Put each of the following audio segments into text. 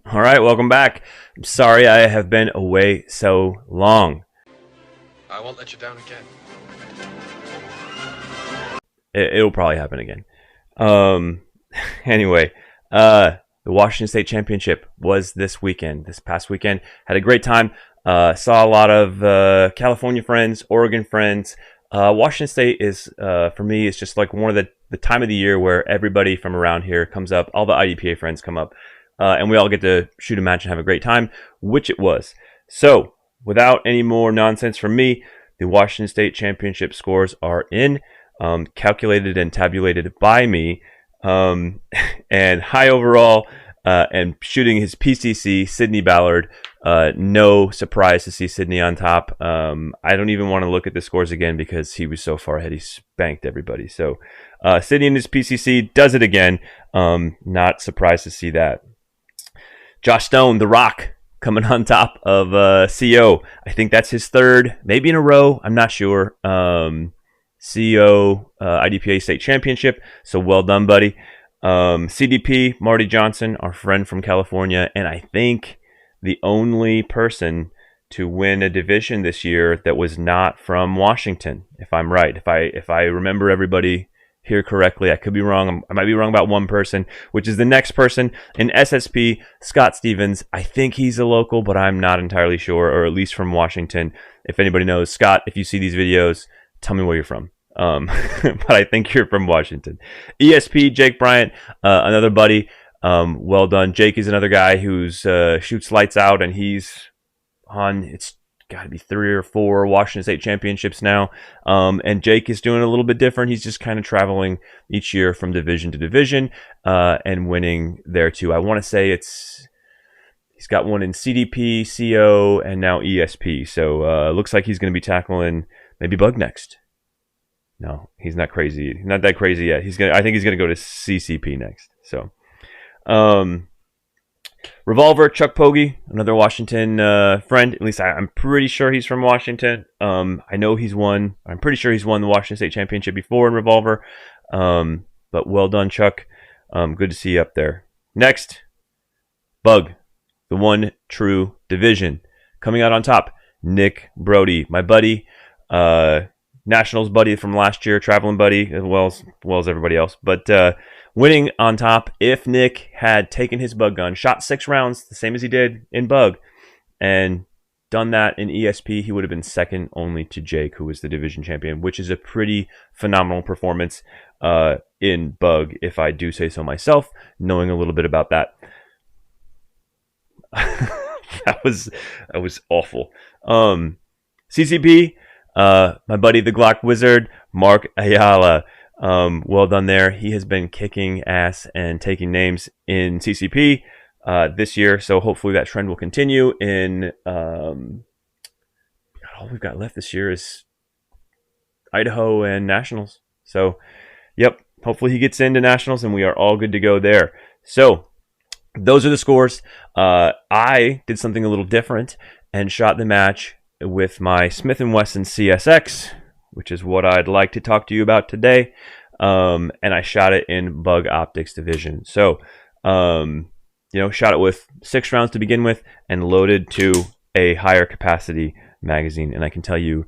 All right, welcome back. I'm sorry I have been away so long. I won't let you down again. It'll probably happen again. Anyway, the Washington State Championship was this past weekend. Had a great time. Saw a lot of California friends, Oregon friends. Washington State is, for me, it's just like one of the time of the year where everybody from around here comes up. All the IDPA friends come up. And we all get to shoot a match and have a great time, which it was. So, without any more nonsense from me, the Washington State Championship scores are in, calculated and tabulated by me, and high overall, and shooting his PCC, Sydney Ballard. No surprise to see Sydney on top. I don't even want to look at the scores again because he was so far ahead. He spanked everybody. So, Sydney in his PCC does it again. Not surprised to see that. Josh Stone, The Rock, coming on top of CO. I think that's his third, maybe in a row. I'm not sure. CO IDPA State Championship. So well done, buddy. CDP, Marty Johnson, our friend from California, and I think the only person to win a division this year that was not from Washington, if I'm right. If I remember everybody here correctly. I could be wrong. I might be wrong about one person, which is the next person in SSP, Scott Stevens. I think he's a local, but I'm not entirely sure, or at least from Washington. If anybody knows, Scott, if you see these videos, tell me where you're from. But I think you're from Washington. ESP, Jake Bryant, another buddy. Well done. Jake is another guy who's shoots lights out, and he's on, it's got to be 3 or 4 Washington State championships now. And Jake is doing a little bit different. He's just kind of traveling each year from division to division and winning there too. I want to say he's got one in CDP, CO, and now ESP. So looks like he's going to be tackling maybe Bug next. No, he's not crazy. He's not that crazy yet. I think he's going to go to CCP next. So, Revolver, Chuck Pogge, another Washington friend. At least I'm pretty sure he's from Washington. I know I'm pretty sure he's won the Washington State Championship before in Revolver. But well done, Chuck. Good to see you up there. Next, Bug, the one true division. Coming out on top, Nick Brody, my buddy, Nationals buddy from last year, traveling buddy, as well as everybody else. But winning on top. If Nick had taken his Bug gun, shot 6 rounds, the same as he did in Bug, and done that in ESP, he would have been second only to Jake, who was the division champion, which is a pretty phenomenal performance in Bug, if I do say so myself, knowing a little bit about that. that was awful. CCP, my buddy the Glock Wizard, Mark Ayala. Well done there. He has been kicking ass and taking names in CCP this year, so hopefully that trend will continue. In all we've got left this year is Idaho and Nationals. So, yep, hopefully he gets into Nationals and we are all good to go there. So, those are the scores. I did something a little different and shot the match with my Smith & Wesson CSX, which is what I'd like to talk to you about today. And I shot it in Bug Optics Division. So, shot it with 6 rounds to begin with and loaded to a higher capacity magazine. And I can tell you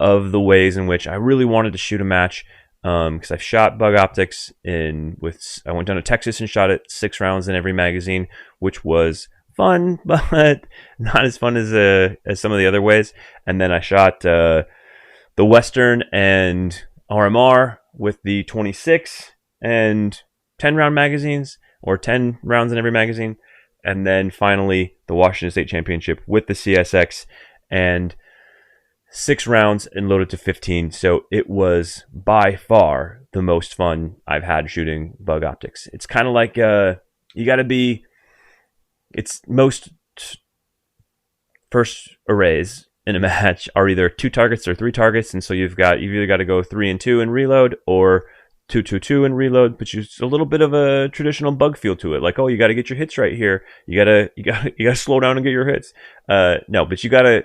of the ways in which I really wanted to shoot a match, because I've shot Bug Optics I went down to Texas and shot it 6 rounds in every magazine, which was fun, but not as fun as some of the other ways. And then I shot the Western and RMR with the 26 and 10 round magazines, or 10 rounds in every magazine. And then finally the Washington State Championship with the CSX. And 6 rounds and loaded to 15. So it was by far the most fun I've had shooting bug optics. It's kind of like you got to be. It's most first arrays in a match are either 2 targets or 3 targets, and so you've either got to go 3 and 2 and reload, or 2 2 2 and reload. But it's a little bit of a traditional bug feel to it, like, oh, you got to get your hits right here. You gotta slow down and get your hits. No, but you gotta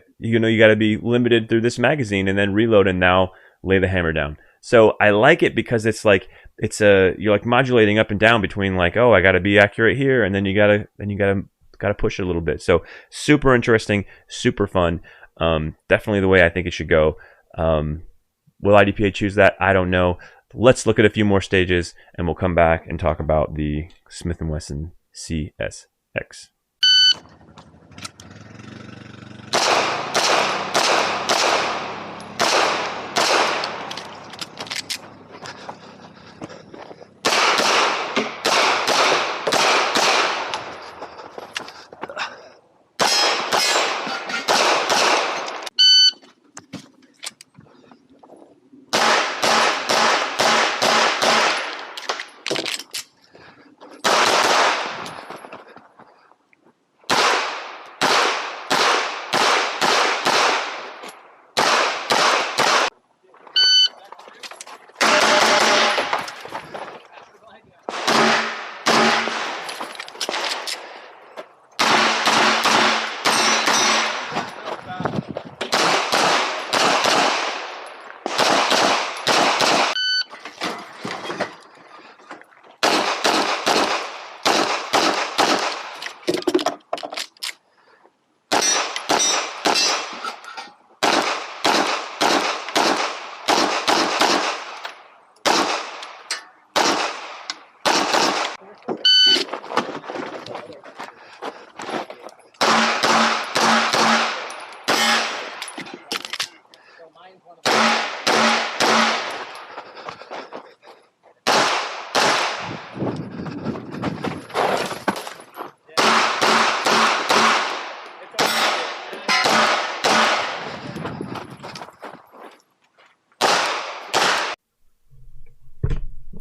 be limited through this magazine and then reload and now lay the hammer down. So I like it because it's like you're like modulating up and down between like, oh, I got to be accurate here, and then you gotta push it a little bit. So super interesting, super fun. Definitely the way I think it should go. Will IDPA choose that? I don't know. Let's look at a few more stages, and we'll come back and talk about the Smith & Wesson CSX.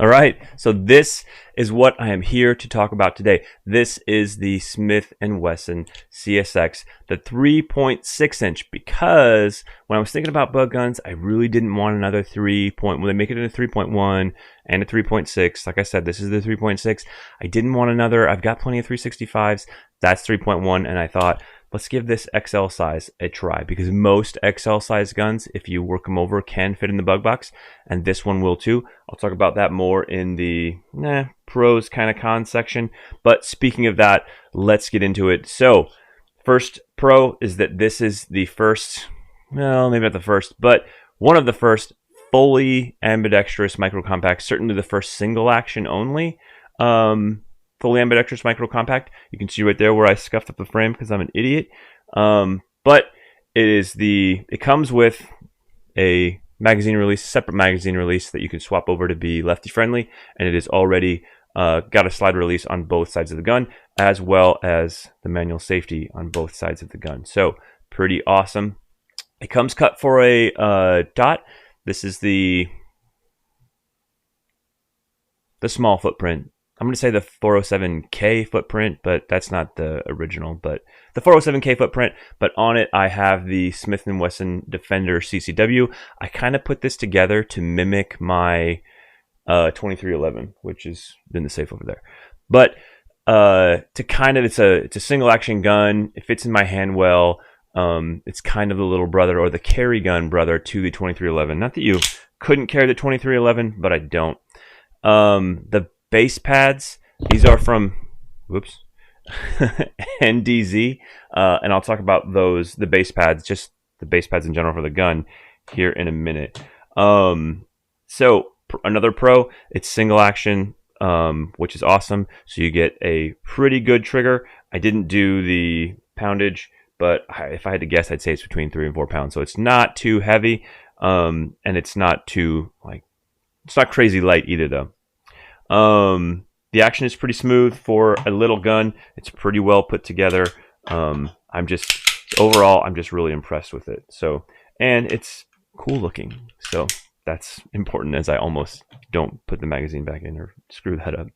All right, so this is what I am here to talk about today. This is the Smith & Wesson CSX, the 3.6 inch, because when I was thinking about bug guns, I really didn't want another 3. When they make it into 3.1 and a 3.6, like I said, this is the 3.6. I didn't want another. I've got plenty of 365s. That's 3.1, and I thought, let's give this XL size a try, because most XL size guns, if you work them over, can fit in the bug box, and this one will too. I'll talk about that more in the pros kind of cons section. But speaking of that, let's get into it. So first pro is that this is the first, well, maybe not the first, but one of the first fully ambidextrous micro compacts, certainly the first single action only. Fully ambidextrous micro compact. You can see right there where I scuffed up the frame because I'm an idiot. But it comes with a magazine release, separate magazine release that you can swap over to be lefty friendly, and it is already got a slide release on both sides of the gun, as well as the manual safety on both sides of the gun. So pretty awesome. It comes cut for a dot. This is the small footprint. I'm going to say the 407K footprint, but that's not the original, but the 407K footprint. But on it, I have the Smith & Wesson Defender CCW. I kind of put this together to mimic my 2311, which is in the safe over there. But it's a single action gun. It fits in my hand well. It's kind of the little brother or the carry gun brother to the 2311. Not that you couldn't carry the 2311, but I don't. The base pads, these are from NDZ, and I'll talk about the base pads, just the base pads in general for the gun here in a minute. So another pro, it's single action, which is awesome. So you get a pretty good trigger. I didn't do the poundage, but if I had to guess, I'd say it's between 3 and 4 pounds. So it's not too heavy, and it's not too it's not crazy light either though. The action is pretty smooth for a little gun. It's pretty well put together. I'm just really impressed with it. So and it's cool looking. So that's important, as I almost don't put the magazine back in or screw that up.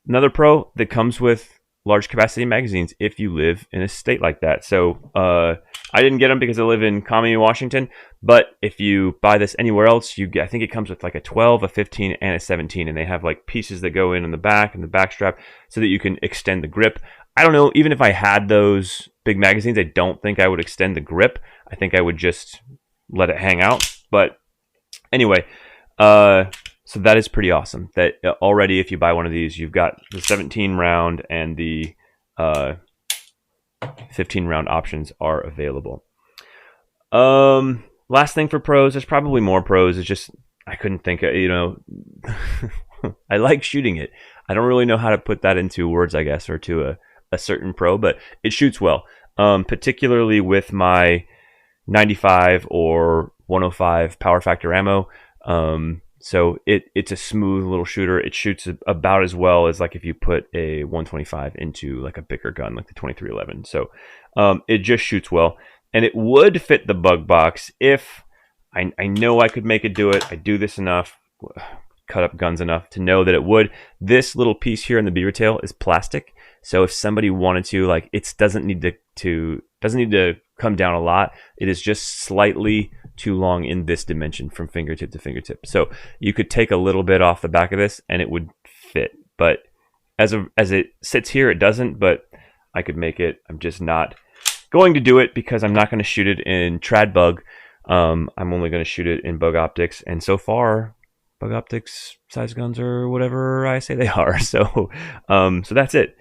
Another pro that comes with large capacity magazines if you live in a state like that. So I didn't get them because I live in Commie, Washington, but if you buy this anywhere else, you get, I think it comes with like a 12, a 15, and a 17, and they have like pieces that go in on the back and the back strap so that you can extend the grip. I don't know, even if I had those big magazines, I don't think I would extend the grip. I think I would just let it hang out. But anyway, so that is pretty awesome. That already, if you buy one of these, you've got the 17 round and the 15 round options are available. Last thing for pros, there's probably more pros. It's just I couldn't think of, I like shooting it. I don't really know how to put that into words, I guess, or to a certain pro, but it shoots well. Particularly with my 95 or 105 power factor ammo. So it's a smooth little shooter. It shoots about as well as like if you put a 125 into like a bigger gun, like the 2311. So it just shoots well. And it would fit the bug box if I know I could make it do it. I do this enough, cut up guns enough to know that it would. This little piece here in the beaver tail is plastic. So if somebody wanted to, like, it doesn't need to come down a lot. It is just slightly too long in this dimension from fingertip to fingertip. So you could take a little bit off the back of this and it would fit. But as it sits here, it doesn't, but I could make it. I'm just not going to do it because I'm not going to shoot it in trad bug. I'm only going to shoot it in bug optics. And so far, bug optics size guns are whatever I say they are. So that's it.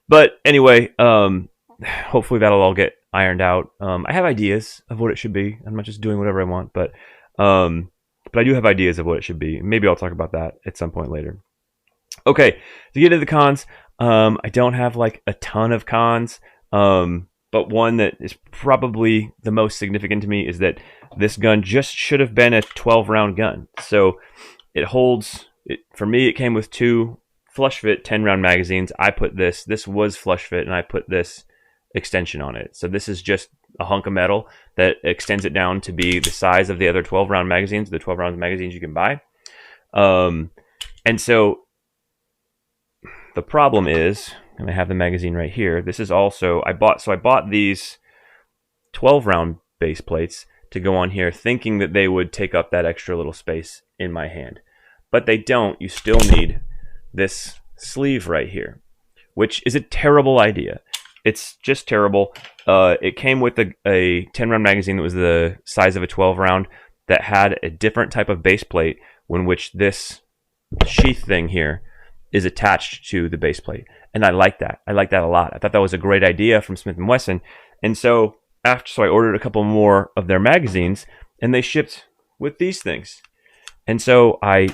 But anyway, hopefully that'll all get ironed out. I have ideas of what it should be. I'm not just doing whatever I want, but I do have ideas of what it should be. Maybe I'll talk about that at some point later. Okay, to get into the cons, I don't have like a ton of cons, but one that is probably the most significant to me is that this gun just should have been a 12 round gun. So it holds, for me, it came with two flush fit 10 round magazines. I put this was flush fit, and I put this extension on it. So this is just a hunk of metal that extends it down to be the size of the other 12 round magazines, the 12 round magazines you can buy. And so the problem is, and I have the magazine right here. This is also, I bought these 12 round base plates to go on here, thinking that they would take up that extra little space in my hand, but they don't. You still need this sleeve right here, which is a terrible idea. It's just terrible. It came with a 10 round magazine that was the size of a 12 round that had a different type of base plate, in which this sheath thing here is attached to the base plate. And I like that. I like that a lot. I thought that was a great idea from Smith & Wesson. And so I ordered a couple more of their magazines, and they shipped with these things. And so I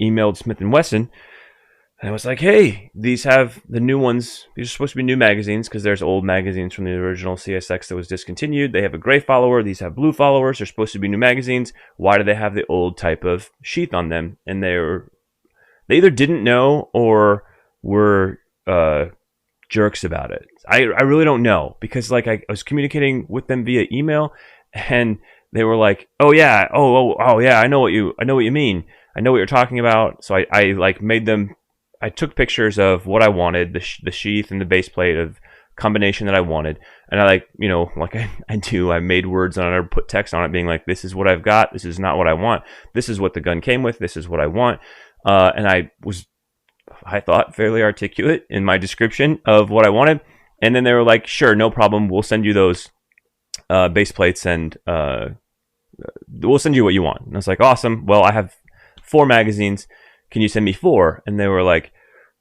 emailed Smith & Wesson, and I was like, hey, these have the new ones. These are supposed to be new magazines because there's old magazines from the original CSX that was discontinued. They have a gray follower. These have blue followers. They're supposed to be new magazines. Why do they have the old type of sheath on them? And they either didn't know or were jerks about it. I really don't know, because like I was communicating with them via email, and they were like, oh yeah, oh yeah, I know what you mean. I know what you're talking about. So I like made them. I took pictures of what I wanted, the sheath and the base plate of combination that I wanted. And I I made words on it or put text on it being like, this is what I've got. This is not what I want. This is what the gun came with. This is what I want. And I thought fairly articulate in my description of what I wanted. And then they were like, sure, no problem. We'll send you those base plates, and we'll send you what you want. And I was like, awesome. Well, I have 4 magazines. Can you send me 4? And they were like,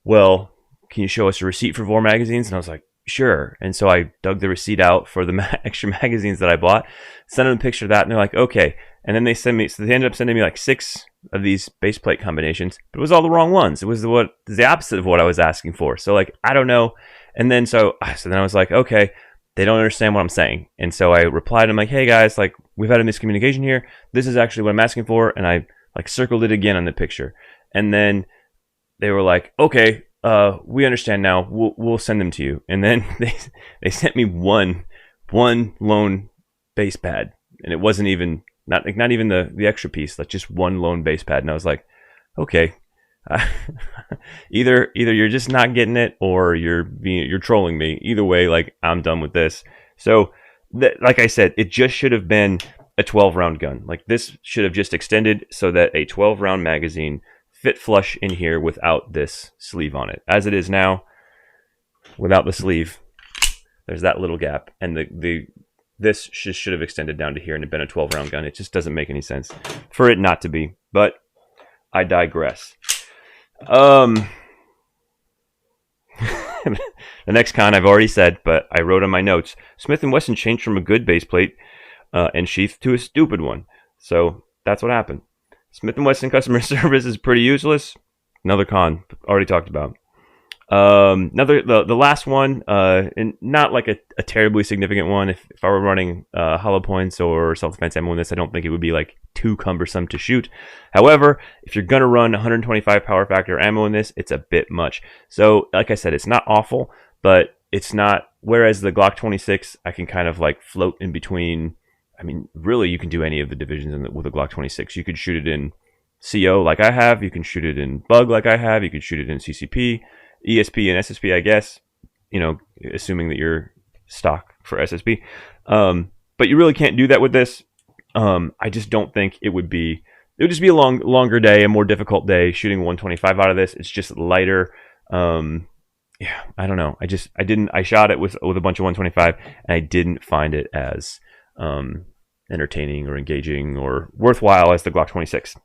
well, can you show us a receipt for 4 magazines? And I was like, sure. And so I dug the receipt out for the extra magazines that I bought, sent them a picture of that, and they're like, okay. And then they ended up sending me like 6 of these base plate combinations, but it was all the wrong ones. It was the opposite of what I was asking for. So like, I don't know. And then so then I was like, okay, they don't understand what I'm saying. And so I replied, I'm like, hey guys, like, we've had a miscommunication here. This is actually what I'm asking for. And I like circled it again on the picture. And then they were like, okay, we understand now. We'll send them to you. And then they sent me one lone base pad, and it wasn't even not even the extra piece, like just one lone base pad. And I was like, okay, either you're just not getting it, or you're trolling me. Either way, like, I'm done with this. So, like I said, it just should have been a 12-round gun. Like, this should have just extended so that a 12-round magazine fit flush in here without this sleeve on it. As it is now, without the sleeve, there's that little gap, and this should have extended down to here and it been a 12-round gun. It just doesn't make any sense for it not to be. But I digress. The next con I've already said, but I wrote on my notes. Smith & Wesson changed from a good base plate and sheath to a stupid one. So that's what happened. Smith & Wesson customer service is pretty useless. Another con, already talked about. The last one, and not like a terribly significant one. If I were running hollow points or self-defense ammo in this, I don't think it would be like too cumbersome to shoot. However, if you're gonna run 125 power factor ammo in this, it's a bit much. So, like I said, it's not awful, but it's not. Whereas the Glock 26, I can kind of like float in between. I mean, really, you can do any of the divisions with a Glock 26. You could shoot it in CO like I have. You can shoot it in Bug like I have. You could shoot it in CCP, ESP, and SSP, I guess. You know, assuming that you're stock for SSP. But you really can't do that with this. I just don't think it would be. It would just be a longer day, a more difficult day shooting 125 out of this. It's just lighter. Yeah, I don't know. I shot it with a bunch of 125, and I didn't find it as entertaining or engaging or worthwhile as the Glock 26.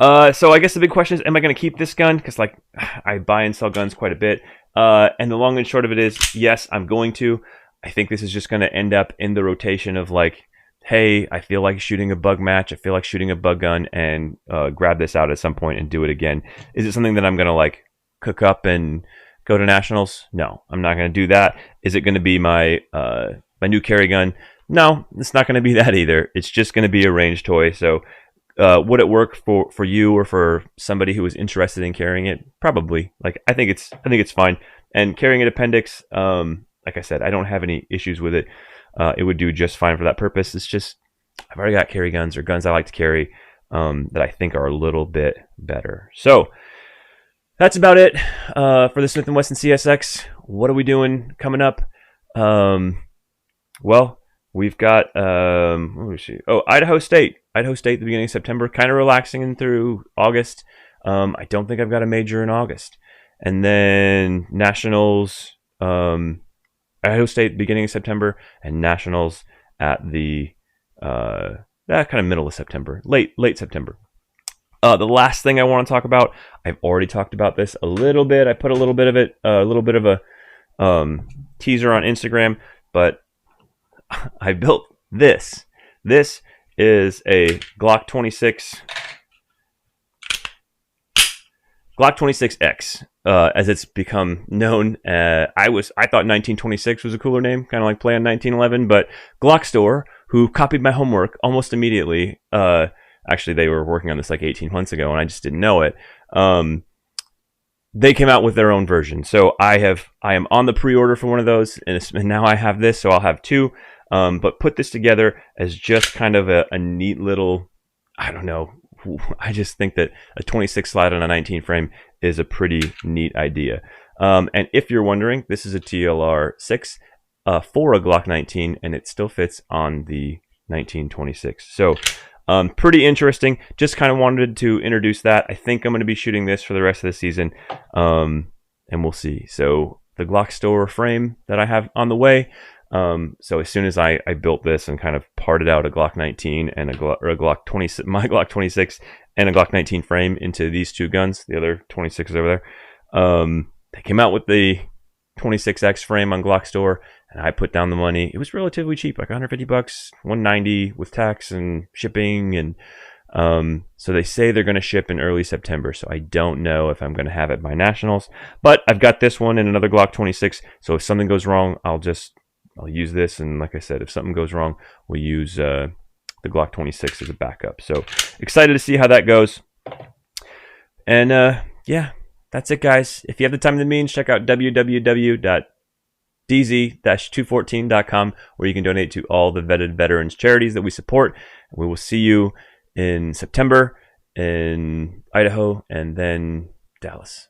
So I guess the big question is, am I going to keep this gun? Because like I buy and sell guns quite a bit. And the long and short of it is, yes, I'm going to. I think this is just going to end up in the rotation of like, hey, I feel like shooting a bug match. I feel like shooting a bug gun, and grab this out at some point and do it again. Is it something that I'm going to like cook up and go to nationals? No, I'm not going to do that. Is it going to be my new carry gun? No, it's not going to be that either. It's just going to be a range toy. So would it work for you or for somebody who is interested in carrying it? Probably. Like I think it's fine. And carrying an appendix, like I said, I don't have any issues with it. It would do just fine for that purpose. It's just I've already got carry guns or guns I like to carry that I think are a little bit better. So that's about it for the Smith & Wesson CSX. What are we doing coming up? Well, we've got let me see. Oh, Idaho State at the beginning of September, kind of relaxing in through August. I don't think I've got a major in August. And then Nationals, Idaho State beginning of September, and Nationals at the kind of middle of September, late September. The last thing I want to talk about, I've already talked about this a little bit. I put a little bit of a teaser on Instagram, but I built this. This is a Glock 26X, as it's become known. I thought 1926 was a cooler name, kind of like play on 1911, but Glock Store, who copied my homework almost immediately. Actually, they were working on this like 18 months ago, and I just didn't know it. They came out with their own version, so I am on the pre-order for one of those, and now I have this, so I'll have two. But put this together as just kind of a neat little, I don't know. I just think that a 26 slide on a 19 frame is a pretty neat idea. And if you're wondering, this is a TLR 6 for a Glock 19, and it still fits on the 1926. So pretty interesting. Just kind of wanted to introduce that. I think I'm going to be shooting this for the rest of the season, and we'll see. So the Glock Store frame that I have on the way. So as soon as I built this and kind of parted out a Glock 19 and a Glock 26, my Glock 26 and a Glock 19 frame into these two guns, the other 26 is over there. They came out with the 26X frame on Glock Store, and I put down the money. It was relatively cheap, like $150, $190 with tax and shipping. And so they say they're going to ship in early September. So I don't know if I'm going to have it by Nationals, but I've got this one and another Glock 26. So if something goes wrong, I'll use this, and like I said, if something goes wrong, we'll use the Glock 26 as a backup. So excited to see how that goes. And yeah, that's it, guys. If you have the time and the means, check out www.idpa.com. dz-214.com, where you can donate to all the vetted veterans charities that we support. We will see you in September in Idaho and then Dallas.